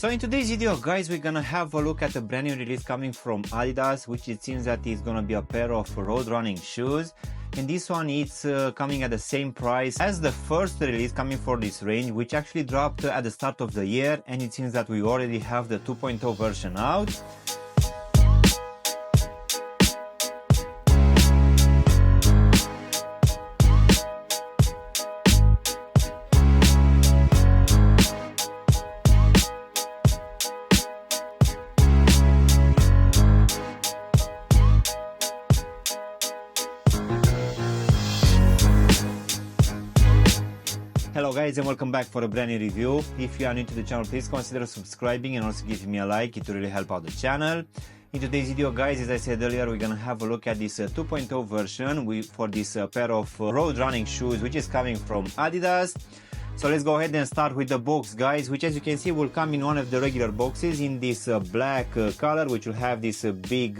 So in today's video, guys, we're gonna have a look at a brand new release coming from Adidas, which it seems that is gonna be a pair of road running shoes. And this one is coming at the same price as the first release coming for this range, which actually dropped at the start of the year, and it seems that we already have the 2.0 version out. Hello guys, and welcome back for a brand new review. If you are new to the channel, please consider subscribing and also giving me a like. It will really help out the channel. In today's video, guys, as I said earlier, we're gonna have a look at this 2.0 version for this pair of road running shoes, which is coming from Adidas. So let's go ahead and start with the box, guys, which as you can see will come in one of the regular boxes in this black color, which will have this big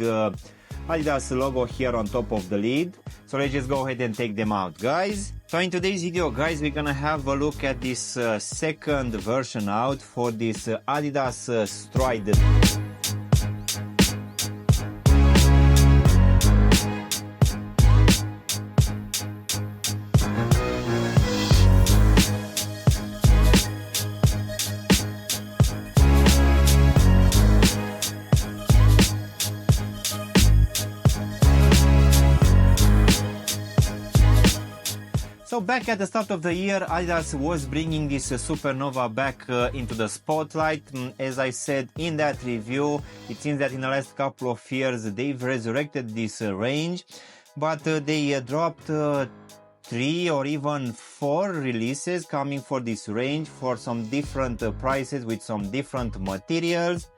Adidas logo here on top of the lid. So let's just go ahead and take them out, guys. So in today's video, guys, we're gonna have a look at this second version out for this Adidas Stride. So back at the start of the year, Adidas was bringing this Supernova back into the spotlight. As I said in that review, it seems that in the last couple of years they've resurrected this range, but they dropped 3 or even 4 releases coming for this range for some different prices with some different materials.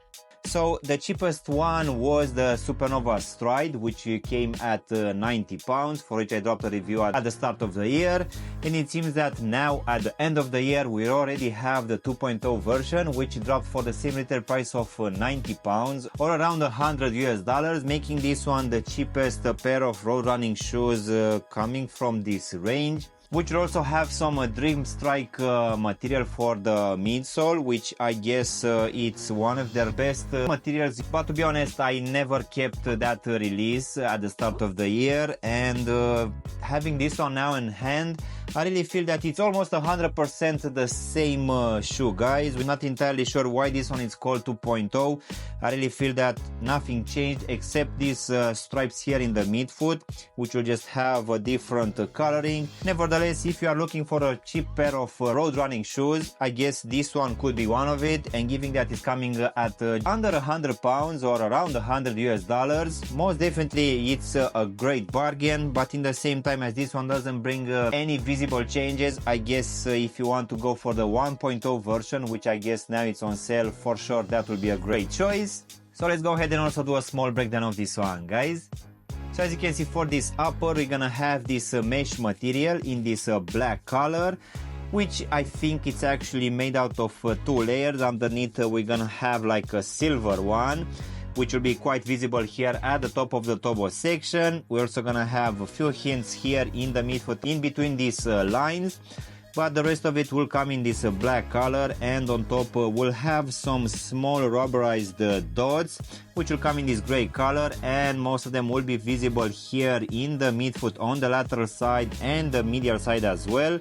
So the cheapest one was the Supernova Stride, which came at £90, for which I dropped a review at the start of the year. And it seems that now at the end of the year we already have the 2.0 version, which dropped for the same retail price of £90 or around $100, making this one the cheapest pair of road running shoes coming from this range, which will also have some Dream Strike material for the midsole, which I guess it's one of their best materials. But to be honest, I never kept that release at the start of the year, and having this one now in hand, I really feel that it's almost 100% the same shoe, guys. We're not entirely sure why this one is called 2.0. I really feel that nothing changed except these stripes here in the midfoot, which will just have a different coloring. Nevertheless, if you are looking for a cheap pair of road running shoes, I guess this one could be one of it, and given that it's coming at under £100 or around $100, most definitely it's a great bargain. But in the same time, as this one doesn't bring any visible changes, I guess if you want to go for the 1.0 version, which I guess now it's on sale, for sure that will be a great choice. So let's go ahead and also do a small breakdown of this one, guys. So as you can see, for this upper we're gonna have this mesh material in this black color, which I think it's actually made out of 2 layers. Underneath we're gonna have like a silver one, which will be quite visible here at the top of the tobo section. We're also gonna have a few hints here in the midfoot in between these lines, but the rest of it will come in this black color, and on top we'll have some small rubberized dots, which will come in this gray color, and most of them will be visible here in the midfoot on the lateral side and the medial side as well,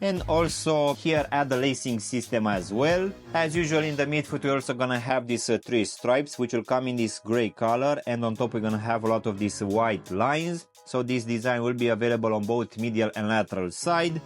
and also here at the lacing system as well. As usual in the midfoot we're also gonna have these 3 stripes, which will come in this gray color, and on top we're gonna have a lot of these white lines. So this design will be available on both medial and lateral side.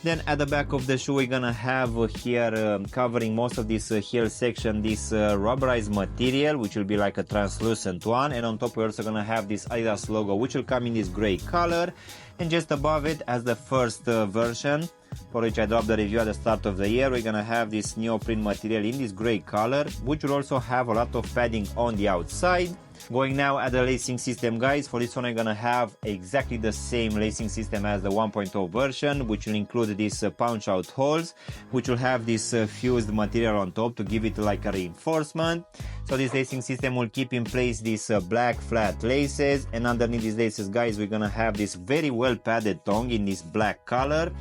Then at the back of the shoe we're gonna have here covering most of this heel section this rubberized material, which will be like a translucent one, and on top we're also gonna have this Adidas logo, which will come in this gray color. And just above it, as the first version, for which I dropped the review at the start of the year, we're gonna have this neoprene material in this gray color, which will also have a lot of padding on the outside. Going now at the lacing system, guys, for this one I'm gonna have exactly the same lacing system as the 1.0 version, which will include these punch out holes, which will have this fused material on top to give it like a reinforcement. So this lacing system will keep in place these black flat laces, and underneath these laces, guys, we're gonna have this very well padded tongue in this black color,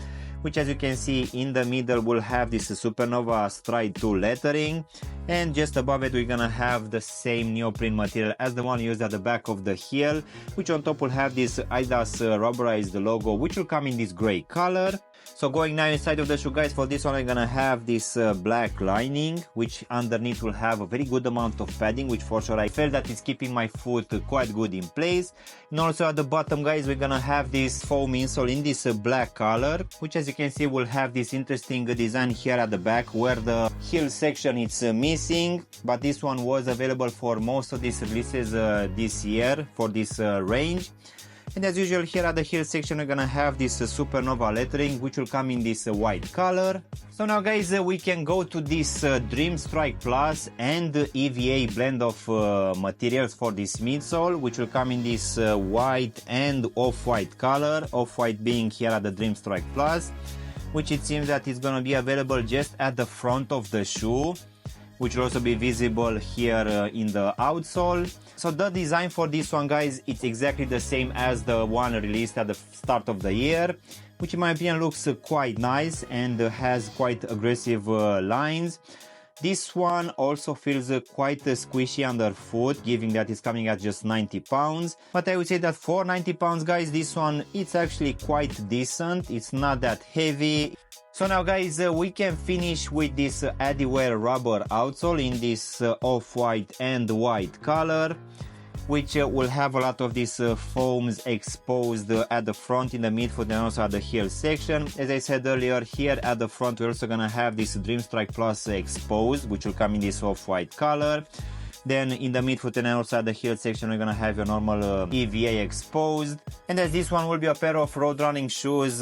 which as you can see in the middle will have this Supernova Stride 2 lettering, and just above it we're gonna have the same neoprene material as the one used at the back of the heel, which on top will have this Adidas rubberized logo, which will come in this gray color. So going now inside of the shoe, guys, for this one I'm gonna have this black lining, which underneath will have a very good amount of padding, which for sure I felt that it's keeping my foot quite good in place. And also at the bottom, guys, we're gonna have this foam insole in this black color, which as you can see will have this interesting design here at the back where the heel section is missing, but this one was available for most of these releases this year for this range. And as usual, here at the heel section we're gonna have this Supernova lettering, which will come in this white color. So now, guys, we can go to this Dream Strike Plus and EVA blend of materials for this midsole, which will come in this white and off-white color, off-white being here at the Dream Strike Plus, which it seems that it's gonna be available just at the front of the shoe, which will also be visible here in the outsole. So the design for this one, guys, it's exactly the same as the one released at the start of the year, which in my opinion looks quite nice and has quite aggressive lines. This one also feels quite squishy underfoot, given that it's coming at just 90 pounds. But I would say that for 90 pounds, guys, this one, it's actually quite decent. It's not that heavy. So now, guys, we can finish with this Adiwear rubber outsole in this off-white and white color, which will have a lot of these foams exposed at the front, in the midfoot, and also at the heel section. As I said earlier, here at the front we're also gonna have this Dream Strike Plus exposed, which will come in this off-white color. Then in the midfoot and also at the heel section we're gonna have your normal EVA exposed. And as this one will be a pair of road running shoes,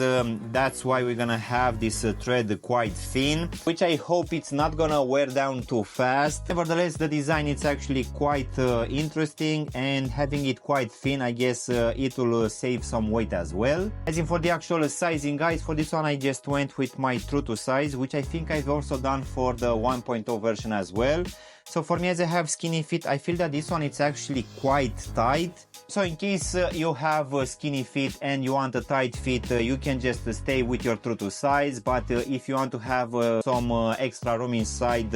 that's why we're gonna have this thread quite thin, which I hope it's not gonna wear down too fast. Nevertheless, the design is actually quite interesting, and having it quite thin, I guess it will save some weight as well. As in for the actual sizing, guys, for this one I just went with my true to size, which I think I've also done for the 1.0 version as well. So for me, as I have skinny feet, I feel that this one it's actually quite tight. So in case you have skinny feet and you want a tight fit, you can just stay with your true to size. But if you want to have some extra room inside,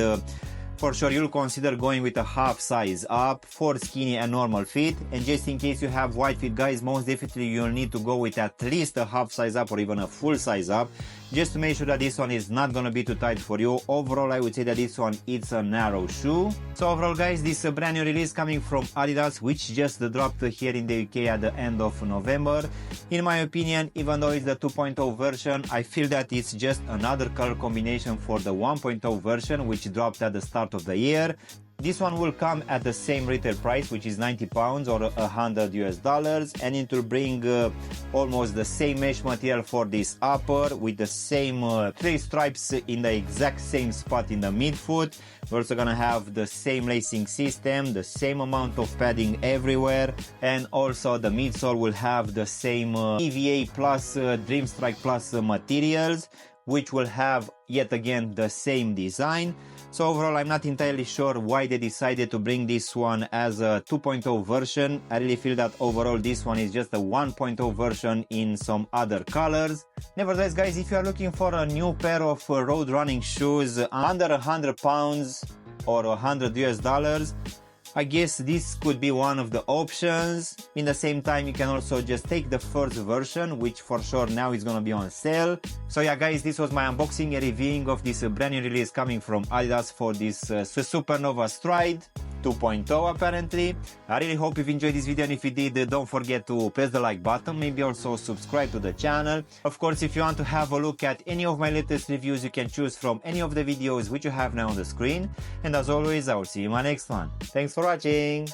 for sure you'll consider going with a half size up for skinny and normal feet. And just in case you have wide feet, guys, most definitely you'll need to go with at least a half size up or even a full size up, just to make sure that this one is not gonna be too tight for you. Overall, I would say that this one it's a narrow shoe. So overall, guys, this is a brand new release coming from Adidas, which just dropped here in the UK at the end of November. In my opinion, even though it's the 2.0 version, I feel that it's just another color combination for the 1.0 version, which dropped at the start of the year. This one will come at the same retail price, which is 90 pounds or $100 US, and it will bring almost the same mesh material for this upper with the same 3 stripes in the exact same spot in the midfoot. We're also gonna have the same lacing system, the same amount of padding everywhere, and also the midsole will have the same EVA plus Dream Strike Plus materials, which will have yet again the same design. So overall, I'm not entirely sure why they decided to bring this one as a 2.0 version. I really feel that overall this one is just a 1.0 version in some other colors. Nevertheless, guys, if you are looking for a new pair of road running shoes under 100 pounds or $100 US, I guess this could be one of the options. In the same time, you can also just take the first version, which for sure now is gonna be on sale. So yeah, guys, this was my unboxing and reviewing of this brand new release coming from Adidas for this Supernova Stride 2.0 apparently. I really hope you've enjoyed this video, and if you did, don't forget to press the like button, maybe also subscribe to the channel. Of course, if you want to have a look at any of my latest reviews, you can choose from any of the videos which you have now on the screen. And as always, I will see you in my next one. Thanks for watching!